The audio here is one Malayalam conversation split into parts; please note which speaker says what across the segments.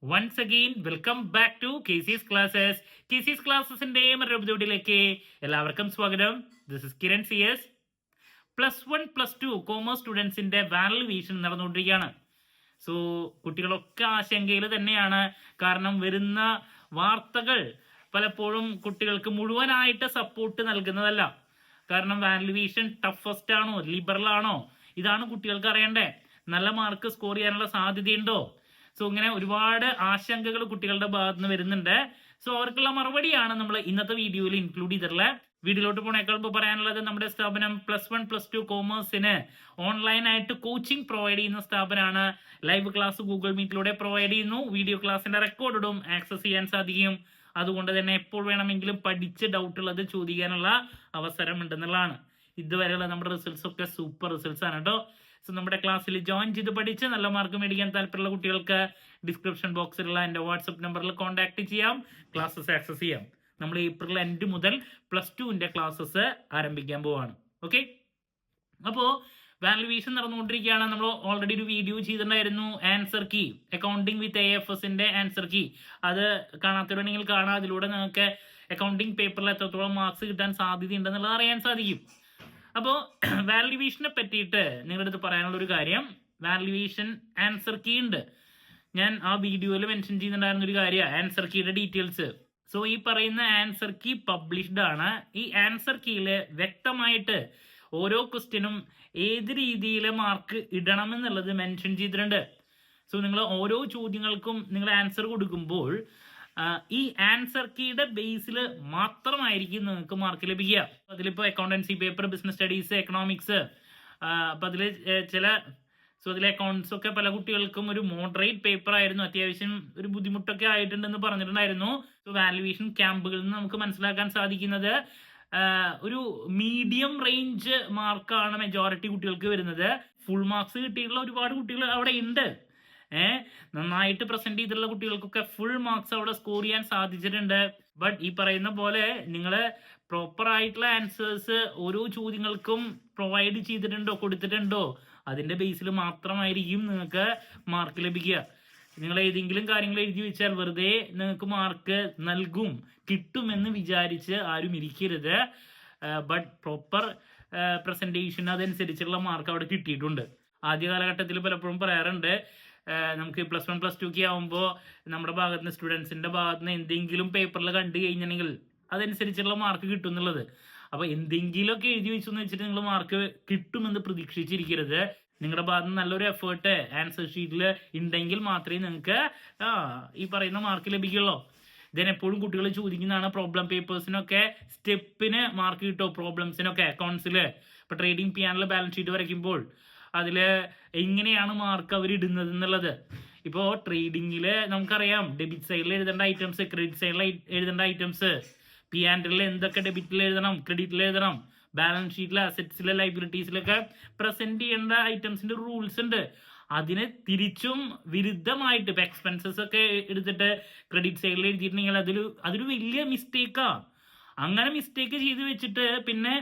Speaker 1: Once again, welcome back to KC's Classes. KC's Classesന്റെ മറ്റൊരു എപ്പിസോഡിലേക്ക് എല്ലാവർക്കും സ്വാഗതം. This is Kiran CS. +1 +2 commerce സ്റ്റുഡൻസിന്റെ വാല്യുവേഷൻ നടന്നുകൊണ്ടിരിക്കുകയാണ്. സോ കുട്ടികളൊക്കെ ആശങ്കയിൽ തന്നെയാണ്. കാരണം വരുന്ന വാർത്തകൾ പലപ്പോഴും കുട്ടികൾക്ക് മുഴുവനായിട്ട് സപ്പോർട്ട് നൽകുന്നതല്ല. കാരണം വാല്യുവേഷൻ ടഫസ്റ്റ് ആണോ ലിബറൽ ആണോ ഇതാണ് കുട്ടികൾക്ക് അറിയണ്ടേ. നല്ല മാർക്ക് സ്കോർ ചെയ്യാനുള്ള സാധ്യതയുണ്ടോ? സോ ഇങ്ങനെ ഒരുപാട് ആശങ്കകൾ കുട്ടികളുടെ ഭാഗത്ത് നിന്ന് വരുന്നുണ്ട്. സോ അവർക്കുള്ള മറുപടിയാണ് നമ്മൾ ഇന്നത്തെ വീഡിയോയിൽ ഇൻക്ലൂഡ് ചെയ്തിട്ടുള്ളത്. വീഡിയോയിലോട്ട് പോണേക്കാൾ പറയാനുള്ളത് നമ്മുടെ സ്ഥാപനം +1 +2 കോമേഴ്സിന് ഓൺലൈനായിട്ട് കോച്ചിങ് പ്രൊവൈഡ് ചെയ്യുന്ന സ്ഥാപനമാണ്. ലൈവ് ക്ലാസ് ഗൂഗിൾ മീറ്റിലൂടെ പ്രൊവൈഡ് ചെയ്യുന്നു. വീഡിയോ ക്ലാസ്സിന്റെ റെക്കോർഡും ആക്സസ് ചെയ്യാൻ സാധിക്കും. അതുകൊണ്ട് തന്നെ എപ്പോൾ വേണമെങ്കിലും പഠിച്ച് ഡൗട്ട് ഉള്ളത് ചോദിക്കാനുള്ള അവസരം ഉണ്ടെന്നുള്ളതാണ്. ഇതുവരെയുള്ള നമ്മുടെ റിസൾട്ട്സ് ഒക്കെ സൂപ്പർ റിസൾട്ട്സ് ആണ് കേട്ടോ. സോ നമ്മുടെ ക്ലാസ്സിൽ ജോയിൻ ചെയ്ത് പഠിച്ച് നല്ല മാർക്ക് മേടിക്കാൻ താല്പര്യമുള്ള കുട്ടികൾക്ക് ഡിസ്ക്രിപ്ഷൻ ബോക്സിലുള്ള എൻ്റെ വാട്സപ്പ് നമ്പറിൽ കോൺടാക്ട് ചെയ്യാം, ക്ലാസ്സസ് ആക്സസ് ചെയ്യാം. നമ്മൾ ഏപ്രിൽ എൻഡ് മുതൽ +2ന്റെ ക്ലാസ്സസ് ആരംഭിക്കാൻ പോവാണ്. ഓക്കെ, അപ്പോൾ വാല്യുവേഷൻ നടന്നുകൊണ്ടിരിക്കുകയാണ്. നമ്മൾ ഓൾറെഡി ഒരു വീഡിയോ ചെയ്തിട്ടുണ്ടായിരുന്നു, ആൻസർ കീ അക്കൗണ്ടിങ് വിത്ത് AFSന്റെ ആൻസർ കീ. അത് കാണാത്തവരുണ്ടെങ്കിൽ കാണാം. അതിലൂടെ നിങ്ങൾക്ക് അക്കൗണ്ടിങ് പേപ്പറിൽ എത്രത്തോളം മാർക്സ് കിട്ടാൻ സാധ്യതയുണ്ടെന്നുള്ളത് അറിയാൻ സാധിക്കും. അപ്പോൾ വാല്യുവേഷനെ പറ്റിയിട്ട് നിങ്ങളുടെ അടുത്ത് പറയാനുള്ള ഒരു കാര്യം, വാല്യുവേഷൻ ആൻസർ കീ ഉണ്ട്. ഞാൻ ആ വീഡിയോയിൽ മെൻഷൻ ചെയ്യുന്നുണ്ടായിരുന്ന ഒരു കാര്യമാണ് ആൻസർ കീയുടെ ഡീറ്റെയിൽസ്. സോ ഈ പറയുന്ന ആൻസർ കീ പബ്ലിഷ്ഡ് ആണ്. ഈ ആൻസർ കീയിൽ വ്യക്തമായിട്ട് ഓരോ ക്വസ്റ്റ്യനും ഏത് രീതിയിൽ മാർക്ക് ഇടണം എന്നുള്ളത് മെൻഷൻ ചെയ്തിട്ടുണ്ട്. സോ നിങ്ങൾ ഓരോ ചോദ്യങ്ങൾക്കും നിങ്ങൾ ആൻസർ കൊടുക്കുമ്പോൾ ഈ ആൻസർ കീയുടെ ബേസിൽ മാത്രമായിരിക്കും നിങ്ങൾക്ക് മാർക്ക് ലഭിക്കുക. അതിലിപ്പോൾ accountancy paper, business studies, economics, അപ്പം അതിൽ അതിലെ അക്കൗണ്ട്സ് ഒക്കെ പല കുട്ടികൾക്കും ഒരു മോഡറേറ്റ് പേപ്പർ ആയിരുന്നു. അത്യാവശ്യം ഒരു ബുദ്ധിമുട്ടൊക്കെ ആയിട്ടുണ്ടെന്ന് പറഞ്ഞിട്ടുണ്ടായിരുന്നു. സോ വാല്യുവേഷൻ ക്യാമ്പുകളിൽ നിന്ന് നമുക്ക് മനസ്സിലാക്കാൻ സാധിക്കുന്നത് ഒരു മീഡിയം റേഞ്ച് മാർക്കാണ് മെജോറിറ്റി കുട്ടികൾക്ക് വരുന്നത്. ഫുൾ മാർക്സ് കിട്ടിയിട്ടുള്ള ഒരുപാട് കുട്ടികൾ അവിടെ ഉണ്ട്. നന്നായിട്ട് പ്രസന്റ് ചെയ്തിട്ടുള്ള കുട്ടികൾക്കൊക്കെ ഫുൾ മാർക്സ് അവിടെ സ്കോർ ചെയ്യാൻ സാധിച്ചിട്ടുണ്ട്. ബട്ട് ഈ പറയുന്ന പോലെ നിങ്ങൾ പ്രോപ്പർ ആയിട്ടുള്ള ആൻസേഴ്സ് ഓരോ ചോദ്യങ്ങൾക്കും പ്രൊവൈഡ് ചെയ്തിട്ടുണ്ടോ, കൊടുത്തിട്ടുണ്ടോ, അതിന്റെ ബേസിൽ മാത്രമായിരിക്കും നിങ്ങൾക്ക് മാർക്ക് ലഭിക്കുക. നിങ്ങൾ ഏതെങ്കിലും കാര്യങ്ങൾ എഴുതി വെച്ചാൽ വെറുതെ നിങ്ങൾക്ക് മാർക്ക് നൽകും, കിട്ടുമെന്ന് വിചാരിച്ച് ആരും ഇരിക്കരുത്. ബട്ട് പ്രോപ്പർ പ്രസന്റേഷൻ അതനുസരിച്ചുള്ള മാർക്ക് അവിടെ കിട്ടിയിട്ടുണ്ട്. ആദ്യ കാലഘട്ടത്തിൽ പലപ്പോഴും പറയാറുണ്ട്, നമുക്ക് +1 +2 ആവുമ്പോൾ നമ്മുടെ ഭാഗത്ത് നിന്ന് സ്റ്റുഡൻസിന്റെ ഭാഗത്ത് നിന്ന് എന്തെങ്കിലും പേപ്പറിൽ കണ്ടു കഴിഞ്ഞിട്ടുണ്ടെങ്കിൽ അതനുസരിച്ചുള്ള മാർക്ക് കിട്ടും എന്നുള്ളത്. അപ്പോൾ എന്തെങ്കിലുമൊക്കെ എഴുതി വെച്ചു എന്ന് വെച്ചിട്ട് നിങ്ങൾ മാർക്ക് കിട്ടുമെന്ന് പ്രതീക്ഷിച്ചിരിക്കരുത്. നിങ്ങളുടെ ഭാഗത്ത് നിന്ന് നല്ലൊരു എഫേർട്ട് ആൻസർ ഷീറ്റിൽ ഉണ്ടെങ്കിൽ മാത്രമേ നിങ്ങൾക്ക് ഈ പറയുന്ന മാർക്ക് ലഭിക്കുള്ളൂ. എപ്പോഴും കുട്ടികൾ ചോദിക്കുന്നതാണ്, പ്രോബ്ലം പേപ്പേഴ്സിനൊക്കെ സ്റ്റെപ്പിന് മാർക്ക് കിട്ടുമോ? പ്രോബ്ലംസിനൊക്കെ അക്കൗണ്ട്സിൽ ഇപ്പോൾ ട്രേഡിംഗ് പിയാനിൽ ബാലൻസ് ഷീറ്റ് വരയ്ക്കുമ്പോൾ അതിൽ എങ്ങനെയാണ് മാർക്ക് അവർ ഇടുന്നത് എന്നുള്ളത്. ഇപ്പോൾ ട്രേഡിങ്ങിൽ നമുക്കറിയാം ഡെബിറ്റ് സൈഡിൽ എഴുതേണ്ട ഐറ്റംസ്, ക്രെഡിറ്റ് സൈഡിൽ എഴുതേണ്ട ഐറ്റംസ്, പിയാൻഡിൽ എന്തൊക്കെ ഡെബിറ്റിൽ എഴുതണം, ക്രെഡിറ്റിൽ എഴുതണം, ബാലൻസ് ഷീറ്റിലെ അസറ്റ്സിലെ ലൈബിലിറ്റീസിലൊക്കെ പ്രസന്റ് ചെയ്യേണ്ട ഐറ്റംസിന്റെ റൂൾസ് ഉണ്ട്. അതിന് തിരിച്ചും വിരുദ്ധമായിട്ട് ഇപ്പം എക്സ്പെൻസസ് ഒക്കെ എടുത്തിട്ട് ക്രെഡിറ്റ് സൈഡിൽ എഴുതിയിട്ടുണ്ടെങ്കിൽ അതൊരു വലിയ മിസ്റ്റേക്കാണ്. അങ്ങനെ മിസ്റ്റേക്ക് ചെയ്ത് വെച്ചിട്ട് പിന്നെ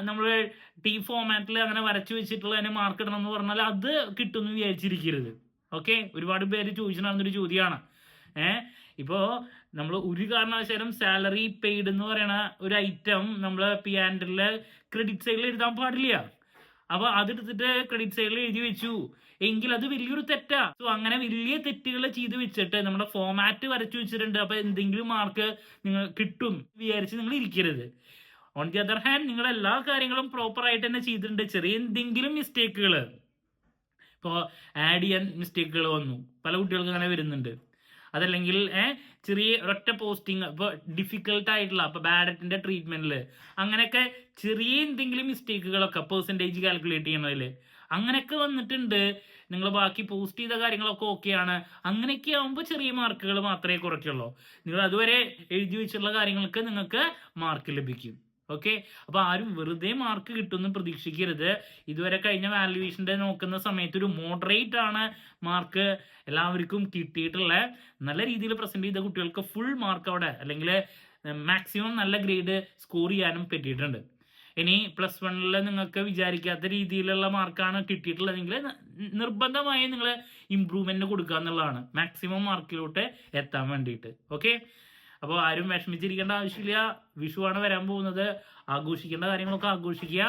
Speaker 1: നമ്മൾ ഫോമാറ്റിൽ അങ്ങനെ വരച്ചു വെച്ചിട്ടുള്ള അതിന് മാർക്ക് ഇടണം എന്ന് പറഞ്ഞാൽ അത് കിട്ടുമെന്ന് വിചാരിച്ചിരിക്കരുത്. ഓക്കെ, ഒരുപാട് പേര് ചോദിച്ചിട്ടുണ്ടായിരുന്നൊരു ചോദ്യമാണ്. ഇപ്പോൾ നമ്മൾ ഒരു കാരണവശാലും സാലറി പെയ്ഡ് എന്ന് പറയുന്ന ഒരു ഐറ്റം നമ്മൾ പിയാൻഡിലെ ക്രെഡിറ്റ് സൈഡിൽ എഴുതാൻ പാടില്ല. അപ്പോൾ അതെടുത്തിട്ട് ക്രെഡിറ്റ് സൈഡിൽ എഴുതി വെച്ചു എങ്കിൽ അത് വലിയൊരു തെറ്റാ. സോ അങ്ങനെ വലിയ തെറ്റുകൾ ചെയ്ത് വെച്ചിട്ട് നമ്മുടെ ഫോമാറ്റ് വരച്ചു വെച്ചിട്ടുണ്ട്, അപ്പൊ എന്തെങ്കിലും മാർക്ക് നിങ്ങൾ കിട്ടും വിചാരിച്ച് നിങ്ങൾ ഇരിക്കരുത്. ഓൺ ദി അതർ ഹാൻഡ് നിങ്ങൾ എല്ലാ കാര്യങ്ങളും പ്രോപ്പർ ആയിട്ട് തന്നെ ചെയ്തിട്ടുണ്ട്. ചെറിയ എന്തെങ്കിലും മിസ്റ്റേക്കുകൾ, ഇപ്പോൾ ആഡ് ചെയ്യാൻ മിസ്റ്റേക്കുകൾ വന്നു, പല കുട്ടികൾക്ക് അങ്ങനെ വരുന്നുണ്ട്. അതല്ലെങ്കിൽ ചെറിയ ഒരൊറ്റ പോസ്റ്റിംഗ്, ഇപ്പോൾ ഡിഫിക്കൽട്ട് ആയിട്ടുള്ള ഇപ്പോൾ ബാഡറ്റിന്റെ ട്രീറ്റ്മെന്റിൽ അങ്ങനെയൊക്കെ ചെറിയ എന്തെങ്കിലും മിസ്റ്റേക്കുകളൊക്കെ പെർസെൻറ്റേജ് കാൽക്കുലേറ്റ് ചെയ്യണതിൽ അങ്ങനെയൊക്കെ വന്നിട്ടുണ്ട്. നിങ്ങൾ ബാക്കി പോസ്റ്റ് ചെയ്ത കാര്യങ്ങളൊക്കെ ഓക്കെയാണ്. അങ്ങനെയൊക്കെ ആകുമ്പോൾ ചെറിയ മാർക്കുകൾ മാത്രമേ കുറയ്ക്കുള്ളൂ. നിങ്ങൾ അതുവരെ എഴുതി വെച്ചിട്ടുള്ള കാര്യങ്ങൾക്ക് നിങ്ങൾക്ക് മാർക്ക് ലഭിക്കും. ഓക്കെ, അപ്പോൾ ആരും വെറുതെ മാർക്ക് കിട്ടുമെന്ന് പ്രതീക്ഷിക്കരുത്. ഇതുവരെ കഴിഞ്ഞ വാല്യുവേഷൻ്റെ നോക്കുന്ന സമയത്ത് ഒരു മോഡറേറ്റ് ആണ് മാർക്ക് എല്ലാവർക്കും കിട്ടിയിട്ടുള്ള. നല്ല രീതിയിൽ പ്രസന്റ് ചെയ്ത കുട്ടികൾക്ക് ഫുൾ മാർക്ക് അവിടെ അല്ലെങ്കിൽ മാക്സിമം നല്ല ഗ്രേഡ് സ്കോർ ചെയ്യാനും പറ്റിയിട്ടുണ്ട്. ഇനി +1 നിങ്ങൾക്ക് വിചാരിക്കാത്ത രീതിയിലുള്ള മാർക്കാണ് കിട്ടിയിട്ടുള്ളതെങ്കിൽ നിർബന്ധമായും നിങ്ങൾ ഇമ്പ്രൂവ്മെന്റ് കൊടുക്കുക എന്നുള്ളതാണ്, മാക്സിമം മാർക്കിലോട്ട് എത്താൻ വേണ്ടിയിട്ട്. ഓക്കെ, അപ്പോൾ ആരും വിഷമിച്ചിരിക്കേണ്ട ആവശ്യമില്ല. വിഷുവാണ് വരാൻ പോകുന്നത്, ആഘോഷിക്കേണ്ട കാര്യങ്ങളൊക്കെ ആഘോഷിക്കുക.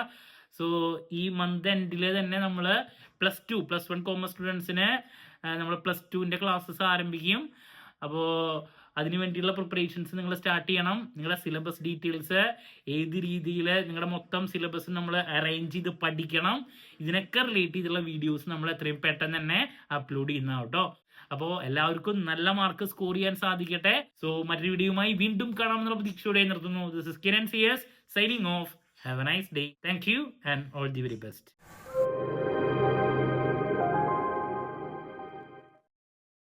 Speaker 1: സോ ഈ മന്ത് എൻഡിൽ തന്നെ നമ്മൾ +1 കോമേഴ്സ് സ്റ്റുഡൻസിന് നമ്മൾ +2ൻ്റെ ക്ലാസ്സസ് ആരംഭിക്കും. അപ്പോൾ അതിന് വേണ്ടിയുള്ള പ്രിപ്പറേഷൻസ് നിങ്ങൾ സ്റ്റാർട്ട് ചെയ്യണം. നിങ്ങളുടെ സിലബസ് ഡീറ്റെയിൽസ് ഏത് രീതിയിൽ നിങ്ങളുടെ മൊത്തം സിലബസ് നമ്മൾ അറേഞ്ച് ചെയ്ത് പഠിക്കണം. ഇതിനൊക്കെ റിലേറ്റ് ചെയ്തുള്ള വീഡിയോസ് നമ്മൾ എത്രയും പെട്ടെന്ന് തന്നെ അപ്ലോഡ് ചെയ്യുന്ന കേട്ടോ. അപ്പോൾ എല്ലാവർക്കും നല്ല മാർക്ക് സ്കോർ ചെയ്യാൻ സാധിക്കട്ടെ. സോ മറ്റൊരു വീഡിയോയുമായി വീണ്ടും കാണാമെന്നുള്ള പ്രതീക്ഷയോടെ നിർത്തുന്നു. This is Kiran CS signing off. Have a nice day. Thank you and all the very best.